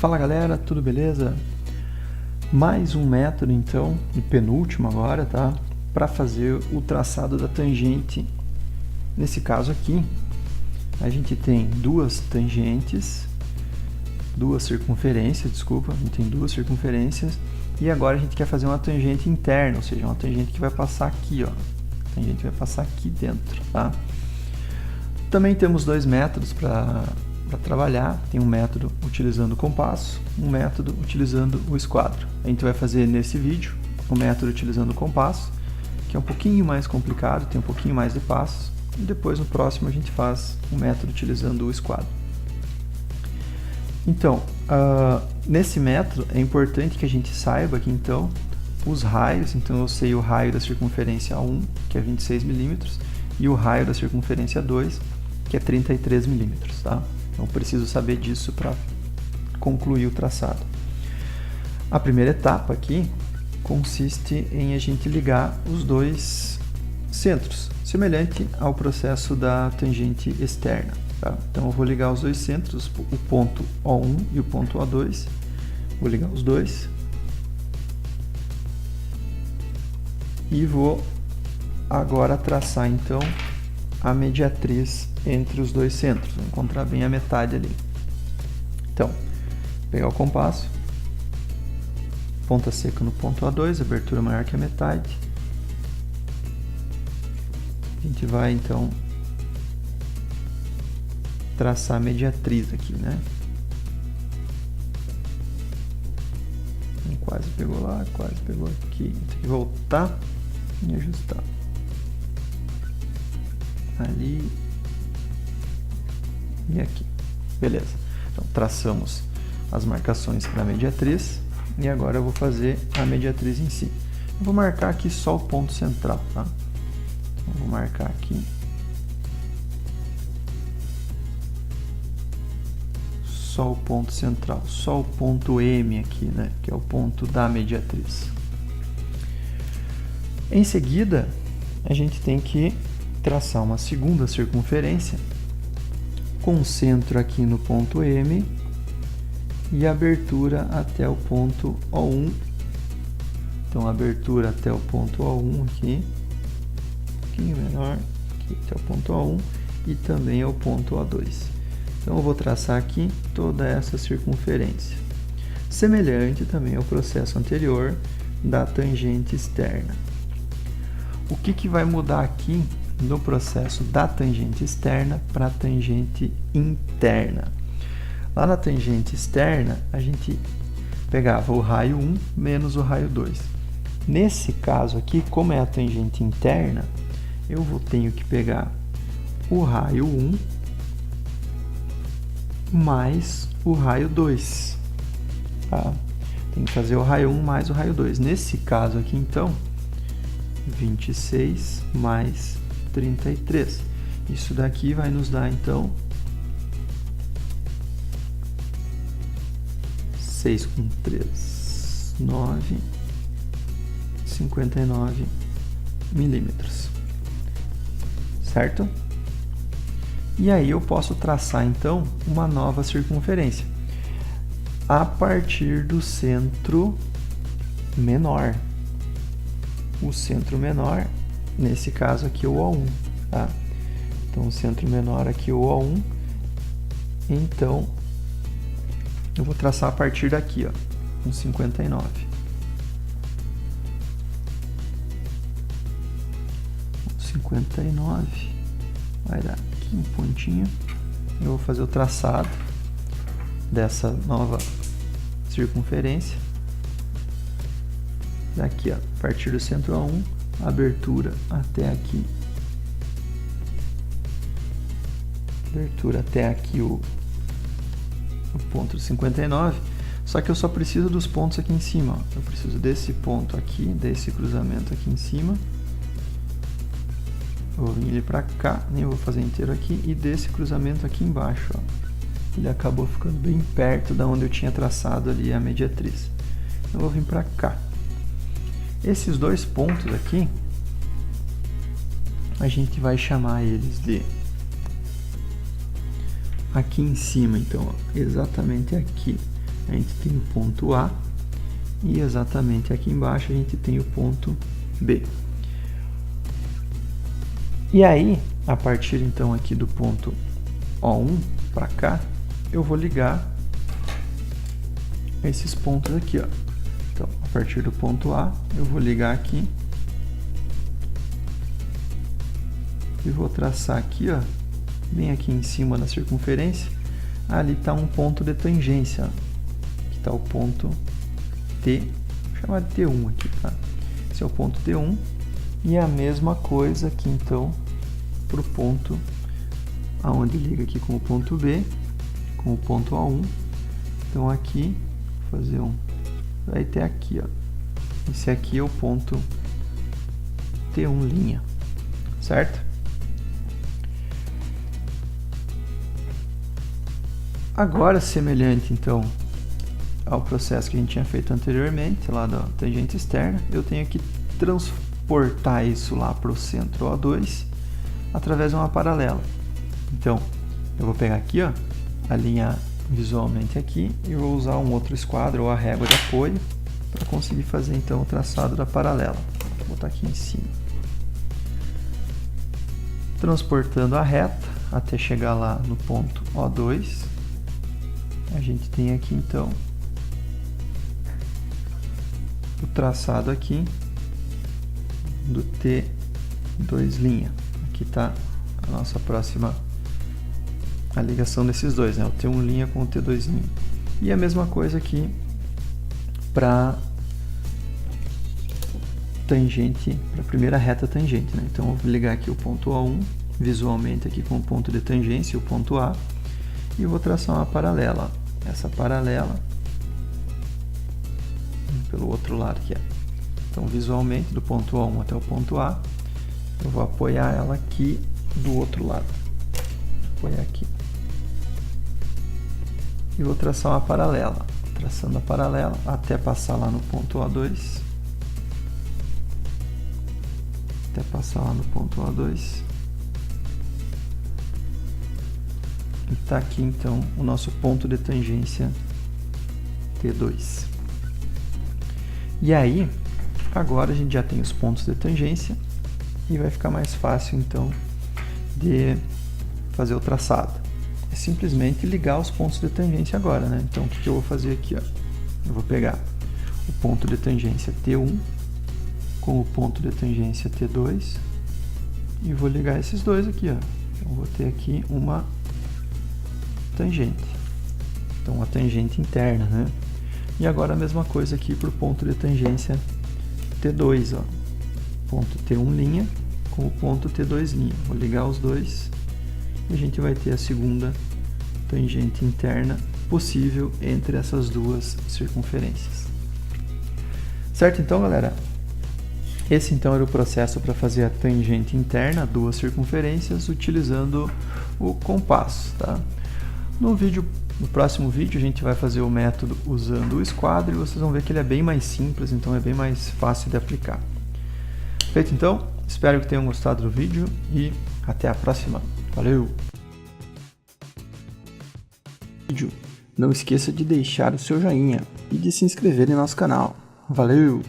Fala galera, tudo beleza? Mais um método então, e penúltimo agora, tá? Para fazer o traçado da tangente. Nesse caso aqui, a gente tem duas circunferências, a gente tem duas circunferências, e agora a gente quer fazer uma tangente interna, ou seja, uma tangente que vai passar aqui, ó. A tangente vai passar aqui dentro, tá? Também temos dois métodos para trabalhar. Tem um método utilizando o compasso, um método utilizando o esquadro. A gente vai fazer nesse vídeo o método utilizando o compasso, que é um pouquinho mais complicado, tem um pouquinho mais de passos, e depois no próximo a gente faz o método utilizando o esquadro. Então, nesse método é importante que a gente saiba aqui então os raios. Então eu sei o raio da circunferência 1, que é 26 milímetros, e o raio da circunferência 2, que é 33 milímetros, tá? Então, eu preciso saber disso para concluir o traçado. A primeira etapa aqui consiste em a gente ligar os dois centros, semelhante ao processo da tangente externa, tá? Então, eu vou ligar os dois centros, o ponto O1 e o ponto O2. Vou ligar os dois. E vou agora traçar, então, a mediatriz entre os dois centros. Vou encontrar bem a metade ali. Então, pegar o compasso, ponta seca no ponto A2, abertura maior que a metade. A gente vai, então, traçar a mediatriz aqui, né? Quase pegou lá, quase pegou aqui. Tem que voltar e ajustar. Ali e aqui. Beleza. Então, traçamos as marcações para a mediatriz e agora eu vou fazer a mediatriz em si. Eu vou marcar aqui só o ponto central, tá? Então, eu vou marcar aqui só o ponto central, só o ponto M aqui, né? Que é o ponto da mediatriz. Em seguida, a gente tem que traçar uma segunda circunferência com centro aqui no ponto M e abertura até o ponto O1. Então, abertura até o ponto O1 aqui, um pouquinho menor, aqui até o ponto O1 e também ao ponto O2. Então, eu vou traçar aqui toda essa circunferência, semelhante também ao processo anterior da tangente externa. O que vai mudar aqui no processo da tangente externa para a tangente interna? Lá na tangente externa, a gente pegava o raio 1 menos o raio 2. Nesse caso aqui, como é a tangente interna, tenho que pegar o raio 1 mais o raio 2. Tá? Tem que fazer o raio 1 mais o raio 2. Nesse caso aqui, então, 26 mais 33. Isso daqui vai nos dar, então, 6 com 3, 9, 59 milímetros. Certo? E aí eu posso traçar, então, uma nova circunferência a partir do centro menor. O centro menor, nesse caso aqui, o O1, tá? Então, o centro menor aqui, o O1. Então, eu vou traçar a partir daqui, ó, com 59. Vai dar aqui um pontinho. Eu vou fazer o traçado dessa nova circunferência. Daqui, ó, a partir do centro A1, abertura até aqui. Abertura até aqui o ponto 59. Só que eu só preciso dos pontos aqui em cima, ó. Eu preciso desse ponto aqui, desse cruzamento aqui em cima. Eu vou vir ele para cá, nem vou fazer inteiro aqui, e desse cruzamento aqui embaixo, ó. Ele acabou ficando bem perto da onde eu tinha traçado ali a mediatriz. Eu vou vir para cá. Esses dois pontos aqui, a gente vai chamar eles de aqui em cima, então, ó, exatamente aqui, a gente tem o ponto A e exatamente aqui embaixo a gente tem o ponto B. E aí, a partir então aqui do ponto O1 para cá, eu vou ligar esses pontos aqui, ó. Então, a partir do ponto A, eu vou ligar aqui e vou traçar aqui, ó, bem aqui em cima da circunferência. Ali está um ponto de tangência, ó. Aqui está o ponto T, vou chamar de T1 aqui, tá? Esse é o ponto T1 e a mesma coisa aqui então para o ponto aonde liga aqui com o ponto B, com o ponto A1. Então aqui, vou fazer vai ter aqui, ó. Esse aqui é o ponto T1', certo? Agora, semelhante então ao processo que a gente tinha feito anteriormente, lá da tangente externa, eu tenho que transportar isso lá para o centro O2 através de uma paralela. Então, eu vou pegar aqui, ó, alinhar visualmente aqui e vou usar um outro esquadro ou a régua de apoio para conseguir fazer então o traçado da paralela. Vou botar aqui em cima. Transportando a reta até chegar lá no ponto O2, a gente tem aqui então o traçado aqui do T2'. Aqui está a nossa próxima, a ligação desses dois, né? O T1' com o T2'. E a mesma coisa aqui para tangente, para a primeira reta tangente, né? Então eu vou ligar aqui o ponto O1 visualmente aqui com o ponto de tangência, o ponto A, e vou traçar uma paralela. Essa paralela pelo outro lado aqui, ó. Então visualmente do ponto O1 até o ponto A, eu vou apoiar ela aqui do outro lado. Vou apoiar aqui. E vou traçar uma paralela. Traçando a paralela até passar lá no ponto O2. Até passar lá no ponto O2. E está aqui então o nosso ponto de tangência T2. E aí, agora a gente já tem os pontos de tangência e vai ficar mais fácil então de fazer o traçado. É simplesmente ligar os pontos de tangência agora, né? Então o que eu vou fazer aqui, ó? Eu vou pegar o ponto de tangência T1 com o ponto de tangência T2 e vou ligar esses dois aqui, ó. Então vou ter aqui uma tangente. Então uma tangente interna, né? E agora a mesma coisa aqui para o ponto de tangência T2, ó. Ponto T1' com o ponto T2'. Vou ligar os dois e a gente vai ter a segunda tangente interna possível entre essas duas circunferências. Certo então, galera? Esse então era o processo para fazer a tangente interna, duas circunferências, utilizando o compasso, tá? No próximo vídeo a gente vai fazer o método usando o esquadro e vocês vão ver que ele é bem mais simples, então é bem mais fácil de aplicar. Feito então, espero que tenham gostado do vídeo e até a próxima. Valeu! Não esqueça de deixar o seu joinha e de se inscrever em nosso canal. Valeu!